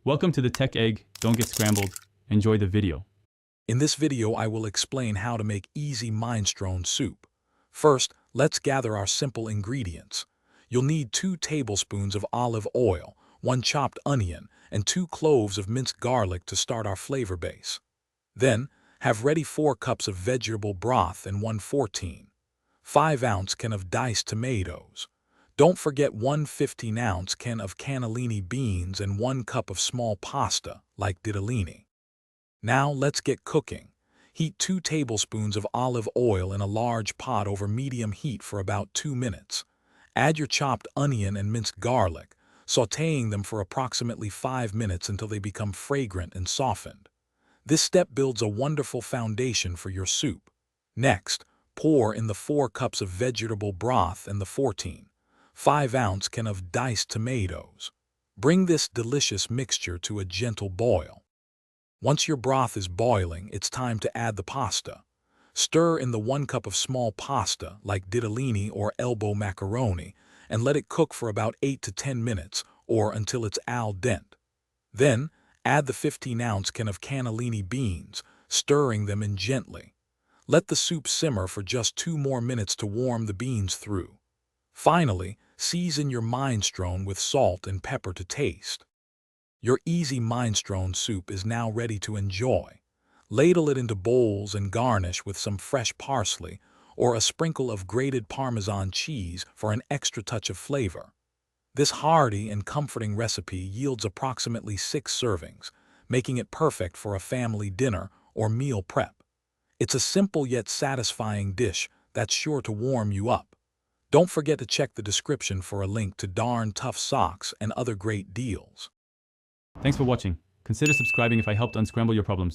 Welcome to the Tech Egg. Don't get scrambled. Enjoy the video. In this video, I will explain how to make easy minestrone soup. First, let's gather our simple ingredients. You'll need 2 tablespoons of olive oil, 1 chopped onion, and 2 cloves of minced garlic to start our flavor base. Then, have ready 4 cups of vegetable broth and 1/14, 5-ounce can of diced tomatoes. Don't forget 1 15-ounce can of cannellini beans and 1 cup of small pasta, like ditalini. Now let's get cooking. Heat 2 tablespoons of olive oil in a large pot over medium heat for about 2 minutes. Add your chopped onion and minced garlic, sautéing them for approximately 5 minutes until they become fragrant and softened. This step builds a wonderful foundation for your soup. Next, pour in the 4 cups of vegetable broth and the 5-ounce can of diced tomatoes. Bring this delicious mixture to a gentle boil. Once your broth is boiling, it's time to add the pasta. Stir in the 1 cup of small pasta, like ditalini or elbow macaroni, and let it cook for about 8 to 10 minutes, or until it's al dente. Then, add the 15-ounce can of cannellini beans, stirring them in gently. Let the soup simmer for just 2 more minutes to warm the beans through. Finally, season your minestrone with salt and pepper to taste. Your easy minestrone soup is now ready to enjoy. Ladle it into bowls and garnish with some fresh parsley or a sprinkle of grated Parmesan cheese for an extra touch of flavor. This hearty and comforting recipe yields approximately 6 servings, making it perfect for a family dinner or meal prep. It's a simple yet satisfying dish that's sure to warm you up. Don't forget to check the description for a link to Darn Tough Socks and other great deals. Thanks for watching. Consider subscribing if I helped unscramble your problems.